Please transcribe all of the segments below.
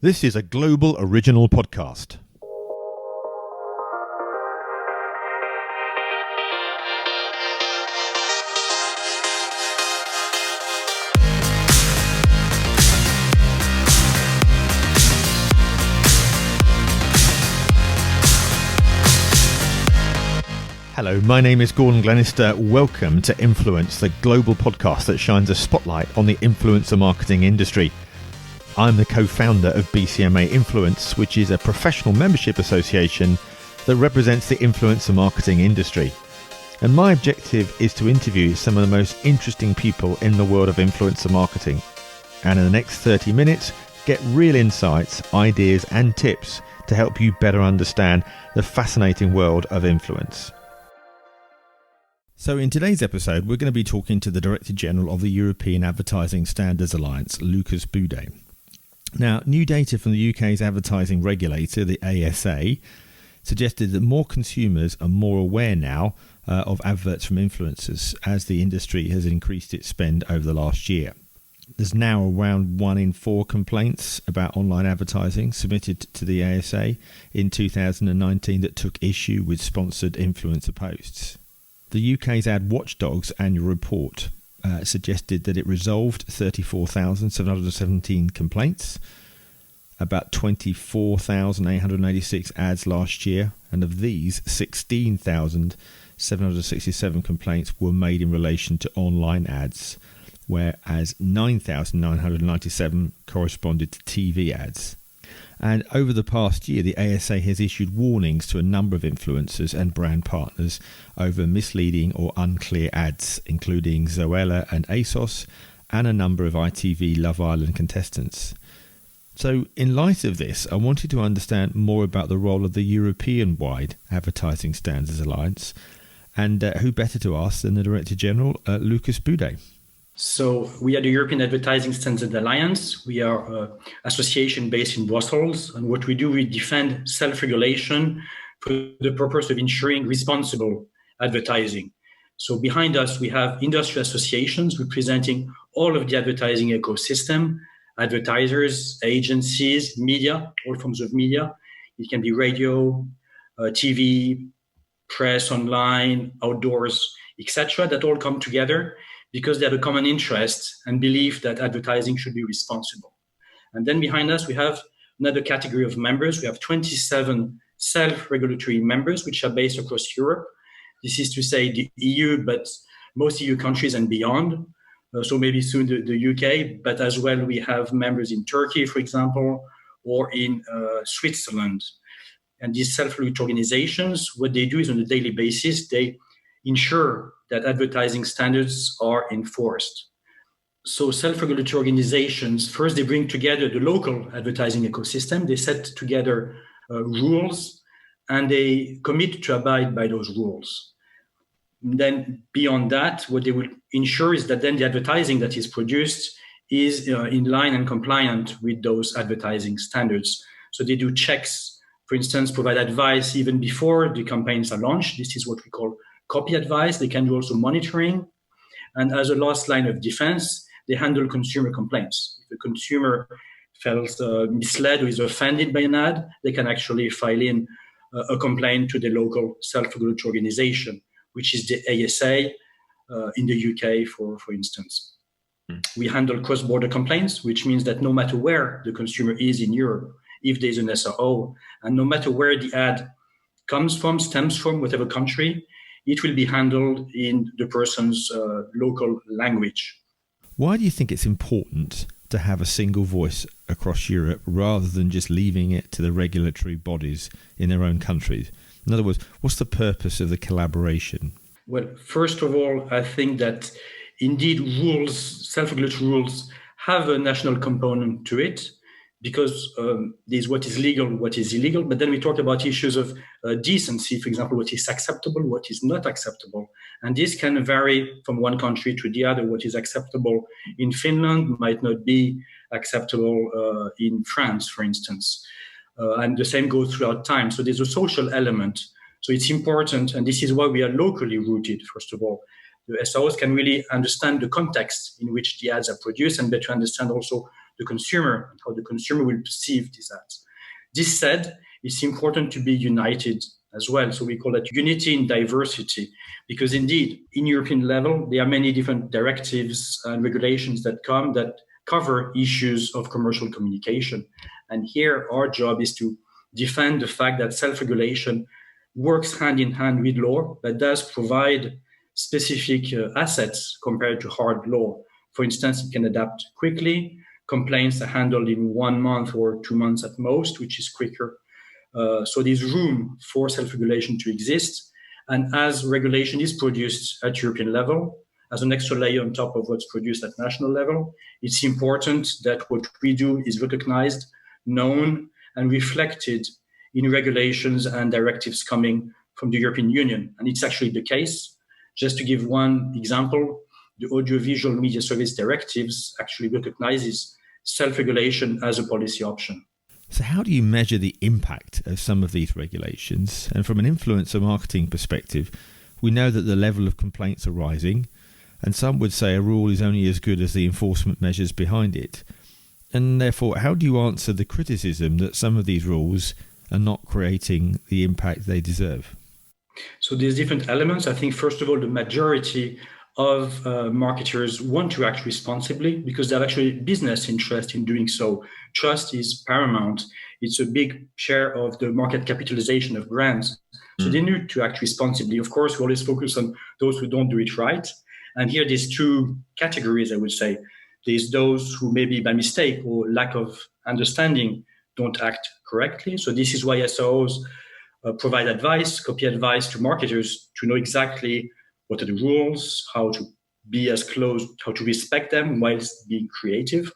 This is a global original podcast. Hello, my name is Gordon Glenister. Welcome to Influence, the global podcast that shines a spotlight on the influencer marketing industry. I'm the co-founder of BCMA Influence, which is a professional membership association that represents the influencer marketing industry. And my objective is to interview some of the most interesting people in the world of influencer marketing. And in the next 30 minutes, get real insights, ideas and tips to help you better understand the fascinating world of influence. So in today's episode, we're going to be talking to the Director General of the European Advertising Standards Alliance, Lucas Boudet. Now, new data from the UK's advertising regulator, the EASA, suggested that more consumers are more aware now of adverts from influencers as the industry has increased its spend over the last year. There's now around 1 in 4 complaints about online advertising submitted to the EASA in 2019 that took issue with sponsored influencer posts. The UK's Ad Watchdog's annual report suggested that it resolved 34,717 complaints, about 24,886 ads last year, and of these, 16,767 complaints were made in relation to online ads, whereas 9,997 corresponded to TV ads. And over the past year, the ASA has issued warnings to a number of influencers and brand partners over misleading or unclear ads, including Zoella and ASOS, and a number of ITV Love Island contestants. So in light of this, I wanted to understand more about the role of the European-wide Advertising Standards Alliance, and who better to ask than the Director General, Lucas Boudet. So we are the European Advertising Standards Alliance. We are an association based in Brussels. And what we do, we defend self-regulation for the purpose of ensuring responsible advertising. So behind us, we have industry associations representing all of the advertising ecosystem, advertisers, agencies, media, all forms of media. It can be radio, TV, press, online, outdoors, etc. that all come together because they have a common interest and belief that advertising should be responsible. And then behind us, we have another category of members. We have 27 self-regulatory members, which are based across Europe. This is to say the EU, but most EU countries and beyond. So maybe soon the UK, but as well we have members in Turkey, for example, or in Switzerland. And these self-regulatory organizations, what they do is on a daily basis, they ensure that advertising standards are enforced. So self-regulatory organizations, first they bring together the local advertising ecosystem, they set together rules, and they commit to abide by those rules. And then beyond that, what they will ensure is that then the advertising that is produced is in line and compliant with those advertising standards. So they do checks, for instance, provide advice even before the campaigns are launched. This is what we call copy advice. They can do also monitoring. And as a last line of defense, they handle consumer complaints. If a consumer feels misled or is offended by an ad, they can actually file in a complaint to the local self-regulatory organization, which is the ASA in the UK, for instance. We handle cross-border complaints, which means that no matter where the consumer is in Europe, if there's an SRO, and no matter where the ad comes from, stems from, whatever country, it will be handled in the person's local language. Why do you think it's important to have a single voice across Europe rather than just leaving it to the regulatory bodies in their own countries? In other words, what's the purpose of the collaboration? Well, first of all, I think that indeed rules, self-regulatory rules, have a national component to it, because there's what is legal, what is illegal. But then we talk about issues of decency, for example, what is acceptable, what is not acceptable. And this can vary from one country to the other. What is acceptable in Finland might not be acceptable in France, for instance. And the same goes throughout time. So there's a social element. So it's important, and this is why we are locally rooted, first of all. The SROs can really understand the context in which the ads are produced and better understand also the consumer, how the consumer will perceive these ads. This said, it's important to be united as well. So we call that unity in diversity, because indeed, in European level, there are many different directives and regulations that cover issues of commercial communication. And here, our job is to defend the fact that self-regulation works hand in hand with law, but does provide specific assets compared to hard law. For instance, it can adapt quickly. Complaints are handled in 1 month or 2 months at most, which is quicker. So there's room for self-regulation to exist. And as regulation is produced at European level, as an extra layer on top of what's produced at national level, it's important that what we do is recognized, known, and reflected in regulations and directives coming from the European Union. And it's actually the case. Just to give one example, the Audiovisual Media Service Directives actually recognizes self-regulation as a policy option. So how do you measure the impact of some of these regulations? And from an influencer marketing perspective, we know that the level of complaints are rising, and some would say a rule is only as good as the enforcement measures behind it. And therefore, how do you answer the criticism that some of these rules are not creating the impact they deserve? So there's different elements. I think, first of all, the majority of marketers want to act responsibly because they have actually business interest in doing so. Trust is paramount. It's a big share of the market capitalization of brands. So they need to act responsibly. Of course, we always focus on those who don't do it right. And here there's two categories, I would say. There's those who maybe by mistake or lack of understanding don't act correctly. So this is why SROs provide advice, copy advice to marketers to know exactly what are the rules, how to be as close, how to respect them whilst being creative.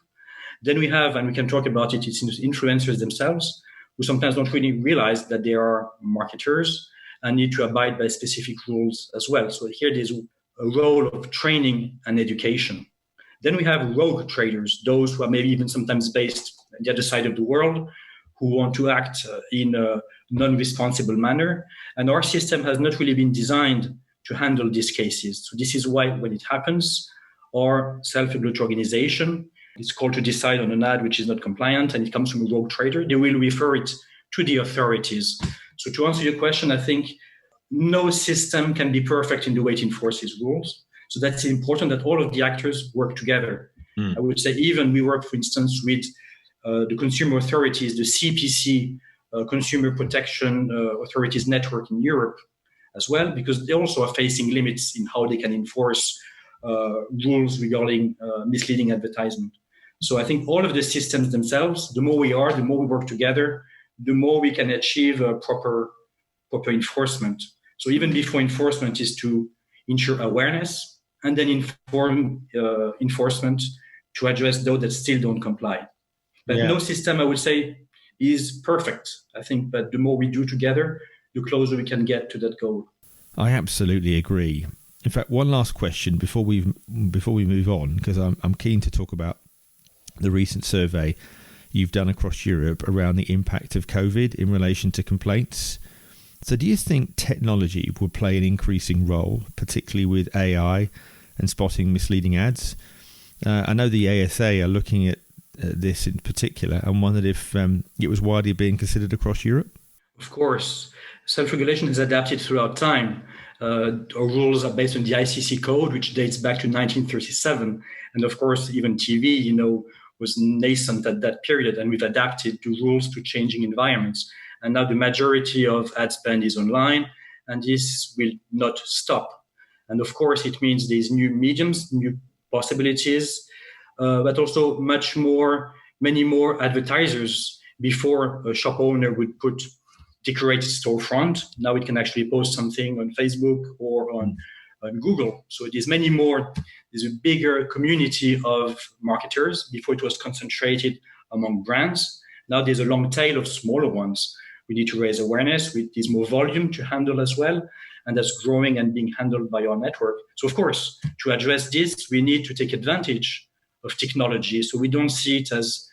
Then we have, and we can talk about it, it's influencers themselves who sometimes don't really realize that they are marketers and need to abide by specific rules as well. So here there's a role of training and education. Then we have rogue traders, those who are maybe even sometimes based on the other side of the world, who want to act in a non-responsible manner. And our system has not really been designed to handle these cases. So this is why when it happens, our self-regulatory organization is called to decide on an ad which is not compliant and it comes from a rogue trader, they will refer it to the authorities. So to answer your question, I think no system can be perfect in the way it enforces rules. So that's important that all of the actors work together. I would say even we work, for instance, with the consumer authorities, the CPC, Consumer Protection Authorities Network in Europe as well, because they also are facing limits in how they can enforce rules regarding misleading advertisement. So I think all of the systems themselves, the more we work together, the more we can achieve proper enforcement. So even before enforcement is to ensure awareness and then inform enforcement to address those that still don't comply. But no system, I would say, is perfect. I think that the more we do together, the closer we can get to that goal. I absolutely agree. In fact, one last question before we move on, because I'm keen to talk about the recent survey you've done across Europe around the impact of COVID in relation to complaints. So do you think technology will play an increasing role, particularly with AI and spotting misleading ads? I know the EASA are looking at this in particular and wondered if it was widely being considered across Europe? Of course. Self-regulation has adapted throughout time. Our rules are based on the ICC code, which dates back to 1937. And of course, even TV, was nascent at that period. And we've adapted the rules to changing environments. And now the majority of ad spend is online, and this will not stop. And of course, it means there's new mediums, new possibilities, but also many more advertisers. Before, a shop owner would put decorated storefront. Now it can actually post something on Facebook or on Google. So there's many more. There's a bigger community of marketers. Before it was concentrated among brands. Now there's a long tail of smaller ones. We need to raise awareness. There's more volume to handle as well. And that's growing and being handled by our network. So of course, to address this, we need to take advantage of technology. So we don't see it as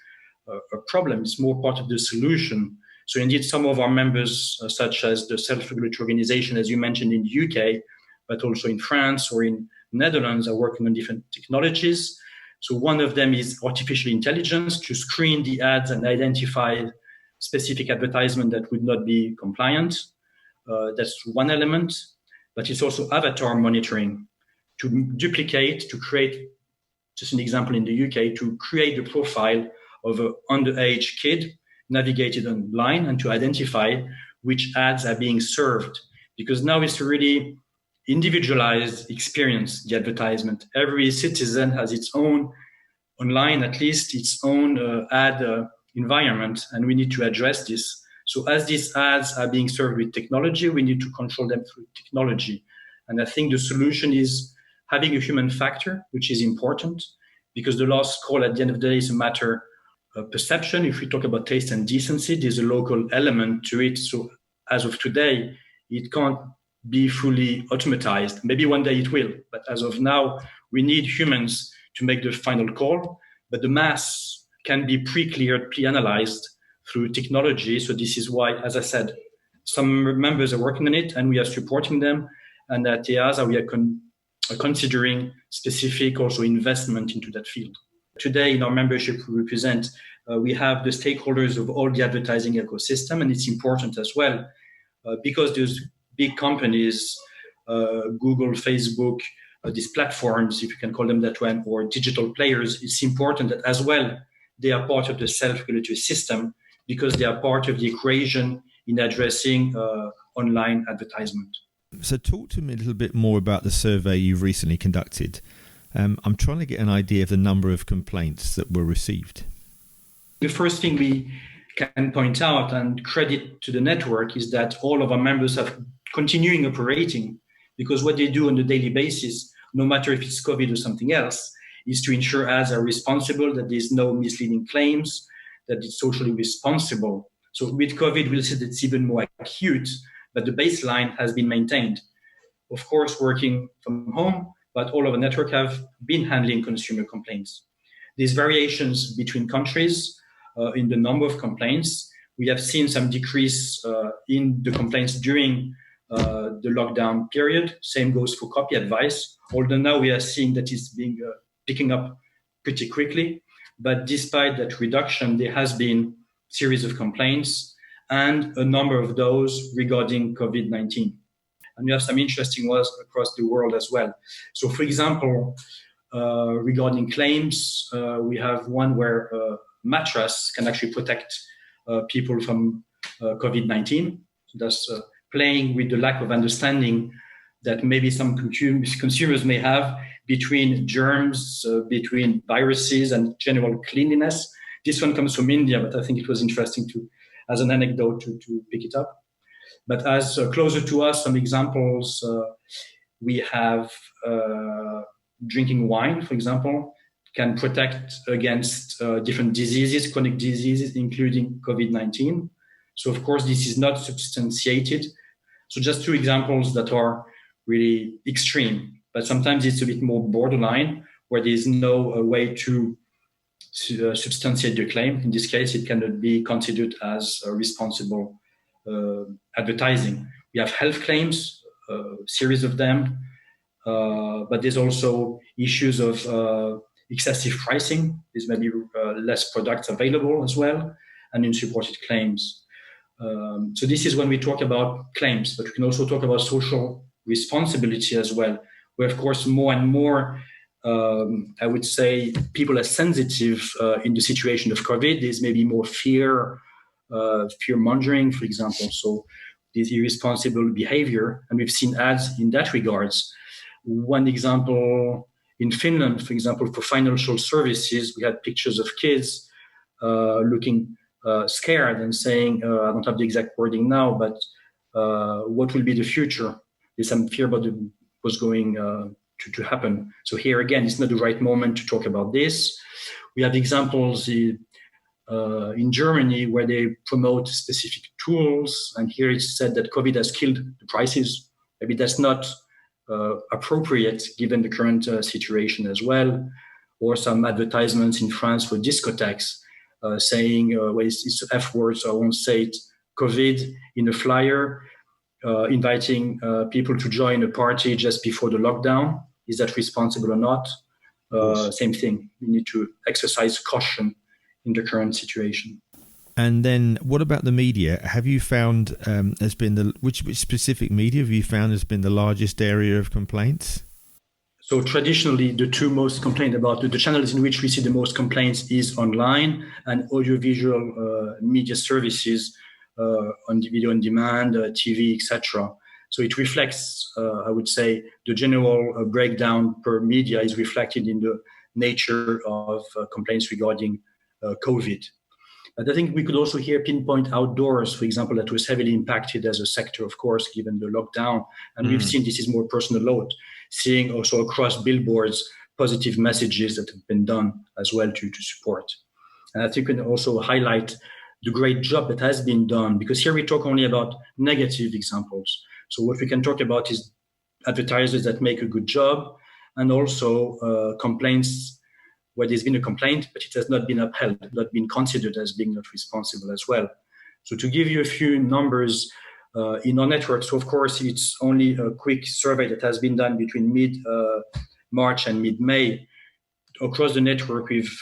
a problem. It's more part of the solution. So indeed, some of our members, such as the self-regulatory organization, as you mentioned, in the UK, but also in France or in Netherlands, are working on different technologies. So one of them is artificial intelligence to screen the ads and identify specific advertisement that would not be compliant. That's one element, but it's also avatar monitoring to duplicate, to create, just an example in the UK, to create the profile of an underage kid navigated online and to identify which ads are being served. Because now it's a really individualized experience, the advertisement. Every citizen has its own, online at least, its own ad environment, and we need to address this. So as these ads are being served with technology, we need to control them through technology. And I think the solution is having a human factor, which is important, because the last call at the end of the day is a matter of perception. If we talk about taste and decency, there's a local element to it. So as of today, it can't be fully automatized. Maybe one day it will, but as of now, we need humans to make the final call. But the mass can be pre-cleared, pre-analyzed through technology. So this is why, as I said, some members are working on it and we are supporting them. And at EASA, we are considering specific also investment into that field. Today in our membership we have the stakeholders of all the advertising ecosystem, and it's important as well because those big companies, Google, Facebook, these platforms, if you can call them that way, or digital players, it's important that as well they are part of the self-regulatory system because they are part of the equation in addressing online advertisement. So talk to me a little bit more about the survey you've recently conducted. I'm trying to get an idea of the number of complaints that were received. The first thing we can point out and credit to the network is that all of our members have continuing operating, because what they do on a daily basis, no matter if it's COVID or something else, is to ensure ads are responsible, that there's no misleading claims, that it's socially responsible. So with COVID, we'll see that it's even more acute, but the baseline has been maintained. Of course, working from home, but all of the network have been handling consumer complaints. These variations between countries in the number of complaints, we have seen some decrease in the complaints during the lockdown period. Same goes for copy advice, although now we are seeing that it's being picking up pretty quickly. But despite that reduction, there has been a series of complaints and a number of those regarding COVID-19. And we have some interesting ones across the world as well. So for example, regarding claims, we have one where a mattress can actually protect people from COVID-19. So that's playing with the lack of understanding that maybe some consumers may have between germs, between viruses and general cleanliness. This one comes from India, but I think it was interesting as an anecdote to pick it up. But as closer to us, some examples, we have drinking wine, for example, can protect against different diseases, chronic diseases, including COVID-19. So of course, this is not substantiated. So just two examples that are really extreme, but sometimes it's a bit more borderline where there is no way to substantiate the claim. In this case, it cannot be considered as a responsible advertising. We have health claims, a series of them, but there's also issues of excessive pricing. There's maybe less products available as well, and unsupported claims. So this is when we talk about claims, but we can also talk about social responsibility as well, where of course more and more, I would say, people are sensitive in the situation of COVID. There's maybe more fear mongering, for example. So this irresponsible behavior, and we've seen ads in that regards. One example in Finland, for example, for financial services, we had pictures of kids looking scared and saying, I don't have the exact wording now, but what will be the future? There's some fear about what's going to happen. So here again, it's not the right moment to talk about this. We have examples in Germany where they promote specific tools, and here it's said that COVID has killed the prices. Maybe that's not appropriate given the current situation as well. Or some advertisements in France for discotheques saying, well, it's F words, I won't say it, COVID in a flyer, inviting people to join a party just before the lockdown. Is that responsible or not? same thing. We need to exercise caution in the current situation. And then what about the media? Have you found has been which specific media have you found has been the largest area of complaints? So traditionally, the two most complained about, the channels in which we see the most complaints is online and audiovisual media services, on video on demand, TV, etc. So it reflects, I would say, the general breakdown per media is reflected in the nature of complaints regarding COVID. But I think we could also here pinpoint outdoors, for example, that was heavily impacted as a sector, of course, given the lockdown. And we've seen this is more personal load, seeing also across billboards positive messages that have been done as well to support. And I think we can also highlight the great job that has been done, because here we talk only about negative examples. So what we can talk about is advertisers that make a good job, and also complaints where there's been a complaint, but it has not been upheld, not been considered as being not responsible as well. So to give you a few numbers in our network, so of course it's only a quick survey that has been done between mid-March and mid-May. Across the network, we've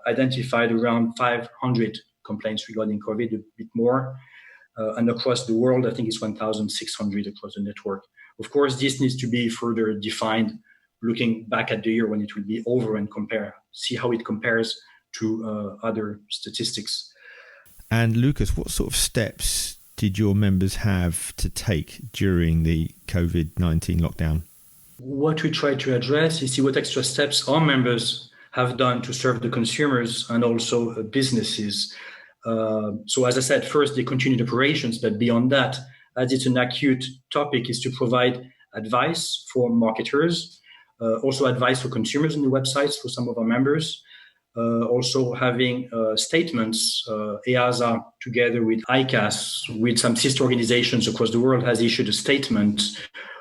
identified around 500 complaints regarding COVID, a bit more. And across the world, I think it's 1,600 across the network. Of course, this needs to be further defined, looking back at the year when it will be over and see how it compares to other statistics. And Lucas, what sort of steps did your members have to take during the COVID-19 lockdown? What we try to address is see what extra steps our members have done to serve the consumers and also businesses. So as I said, first, they continued operations, but beyond that, as it's an acute topic, is to provide advice for marketers, also advice for consumers on the websites for some of our members, also having statements. EASA, together with ICAS, with some sister organizations across the world, has issued a statement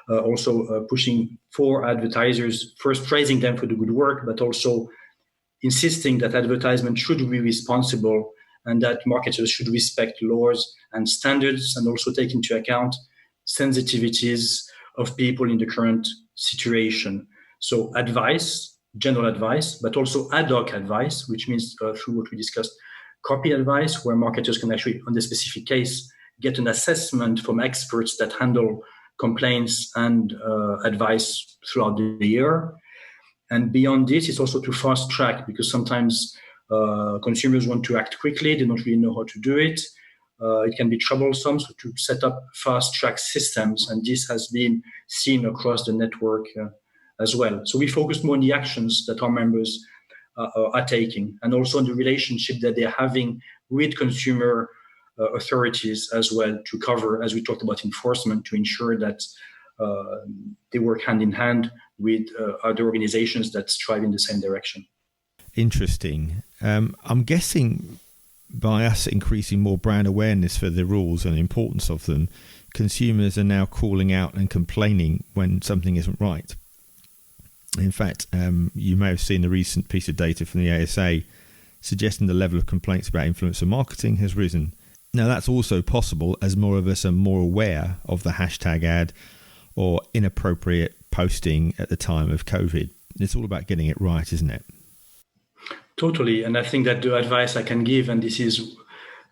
also pushing for advertisers, first praising them for the good work, but also insisting that advertisement should be responsible and that marketers should respect laws and standards and also take into account sensitivities of people in the current situation. So advice, general advice, but also ad hoc advice, which means through what we discussed, copy advice, where marketers can actually, on the specific case, get an assessment from experts that handle complaints and advice throughout the year. And beyond this, it's also to fast track, because sometimes consumers want to act quickly. They don't really know how to do it. It can be troublesome, so to set up fast track systems. And this has been seen across the network as well. So we focus more on the actions that our members are taking, and also on the relationship that they're having with consumer authorities as well, to cover, as we talked about, enforcement, to ensure that they work hand in hand with other organizations that strive in the same direction. Interesting. I'm guessing by us increasing more brand awareness for the rules and the importance of them, consumers are now calling out and complaining when something isn't right. In fact, you may have seen the recent piece of data from the EASA suggesting the level of complaints about influencer marketing has risen. Now, that's also possible as more of us are more aware of the hashtag ad or inappropriate posting at the time of COVID. It's all about getting it right, isn't it? Totally. And I think that the advice I can give, and this is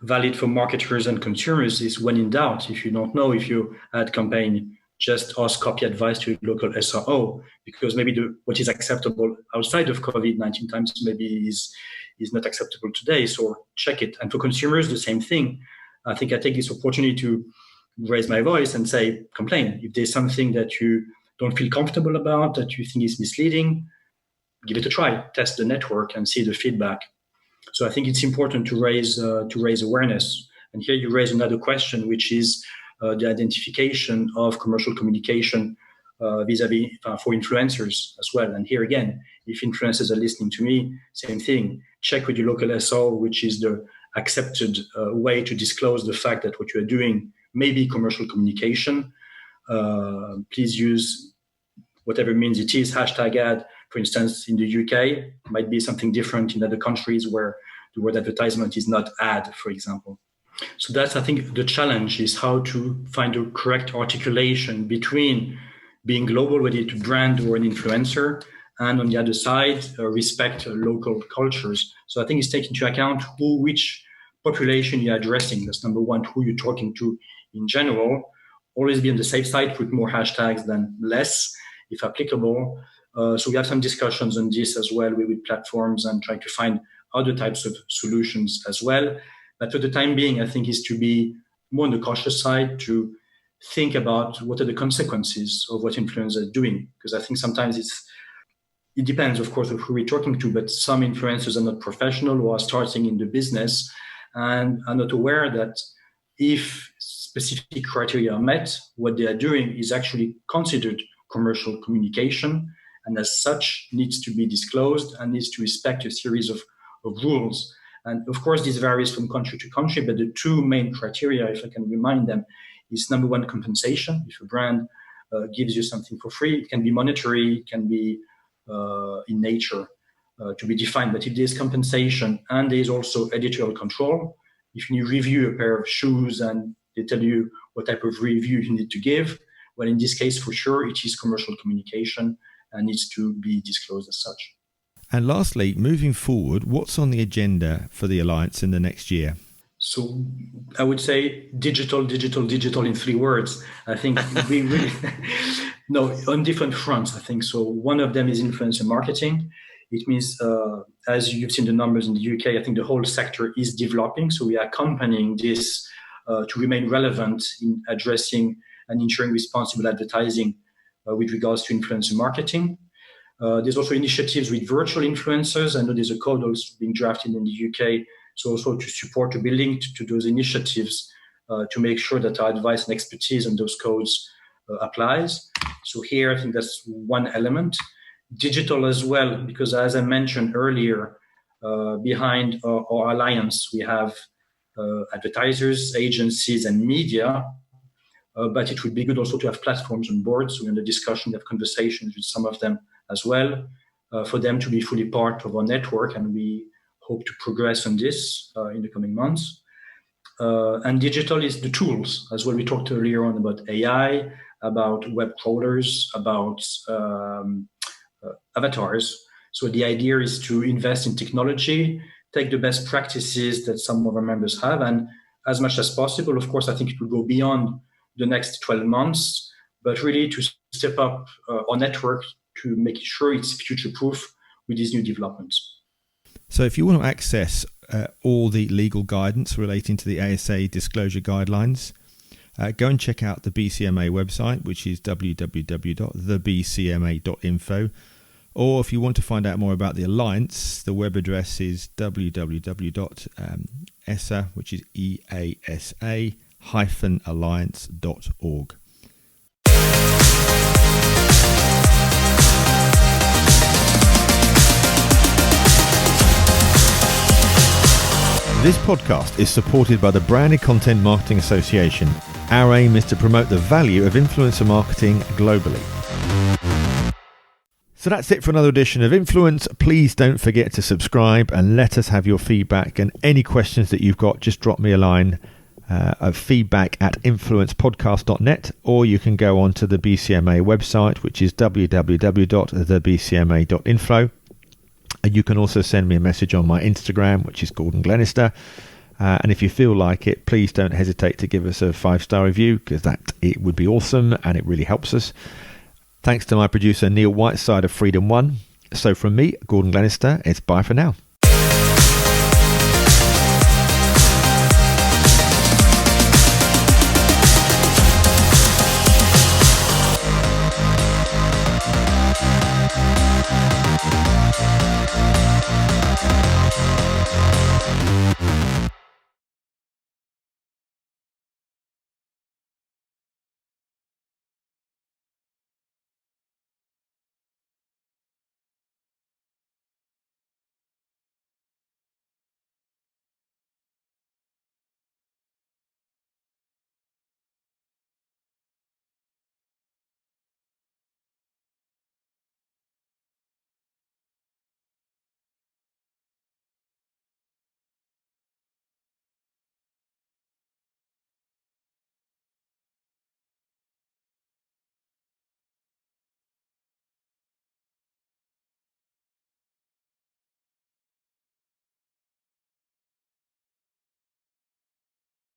valid for marketers and consumers, is when in doubt, if you don't know if your ad campaign, just ask copy advice to your local SRO, because maybe what is acceptable outside of COVID-19 times maybe is not acceptable today. So check it. And for consumers, the same thing. I think I take this opportunity to raise my voice and say, complain. If there's something that you don't feel comfortable about, that you think is misleading, give it a try, test the network and see the feedback. So I think it's important to raise awareness. And here you raise another question, which is the identification of commercial communication vis-a-vis for influencers as well. And here again, if influencers are listening to me, same thing. Check with your local SO, which is the accepted way to disclose the fact that what you are doing may be commercial communication. Please use whatever means it is, hashtag ad. For instance, in the UK, might be something different in other countries where the word advertisement is not ad, for example. So that's, I think, the challenge is how to find the correct articulation between being global, whether it's a brand or an influencer, and on the other side, respect local cultures. So I think it's taking into account which population you're addressing. That's number one, who you're talking to in general. Always be on the safe side, put more hashtags than less, if applicable. So we have some discussions on this as well with platforms and trying to find other types of solutions as well. But for the time being, I think is to be more on the cautious side, to think about what are the consequences of what influencers are doing. Because I think sometimes it depends, of course, of who we're talking to, but some influencers are not professional or are starting in the business and are not aware that if specific criteria are met, what they are doing is actually considered commercial communication, and as such needs to be disclosed and needs to respect a series of rules. And of course, this varies from country to country, but the two main criteria, if I can remind them, is number one, compensation. If a brand gives you something for free, it can be monetary, it can be in nature to be defined. But if there's compensation and there's also editorial control, if you review a pair of shoes and they tell you what type of review you need to give, well, in this case, for sure, it is commercial communication and needs to be disclosed as such. And lastly, moving forward, what's on the agenda for the Alliance in the next year? So I would say digital in 3 words. I think we really, no, on different fronts, I think. So one of them is influencer marketing. It means, as you've seen the numbers in the UK, I think the whole sector is developing. So we are accompanying this to remain relevant in addressing and ensuring responsible advertising with regards to influencer marketing. There's also initiatives with virtual influencers. I know there's a code also being drafted in the UK. So also to support, to be linked to those initiatives to make sure that our advice and expertise on those codes applies. So here, I think that's one element. Digital as well, because as I mentioned earlier, behind our alliance, we have advertisers, agencies, and media. But it would be good also to have platforms on board. So we're in the discussion, we have conversations with some of them as well, for them to be fully part of our network. And we hope to progress on this in the coming months. And digital is the tools as well. We talked earlier on about AI, about web crawlers, about avatars. So the idea is to invest in technology, take the best practices that some of our members have, and as much as possible, of course, I think it will go beyond the next 12 months, but really to step up our network to make sure it's future-proof with these new developments. So if you want to access all the legal guidance relating to the EASA disclosure guidelines, go and check out the BCMA website, which is www.thebcma.info. Or if you want to find out more about the Alliance, the web address is www.EASA, which is EASA-alliance.org. This podcast is supported by the Branded Content Marketing Association. Our aim is to promote the value of influencer marketing globally. So that's it for another edition of Influence. Please don't forget to subscribe and let us have your feedback, and any questions that you've got, just drop me a line of feedback@influencepodcast.net, or you can go on to the BCMA website, which is www.thebcma.info. And you can also send me a message on my Instagram, which is Gordon Glenister. And if you feel like it, please don't hesitate to give us a 5-star review, because it would be awesome and it really helps us. Thanks to my producer Neil Whiteside of Freedom One. So from me, Gordon Glenister, it's bye for now.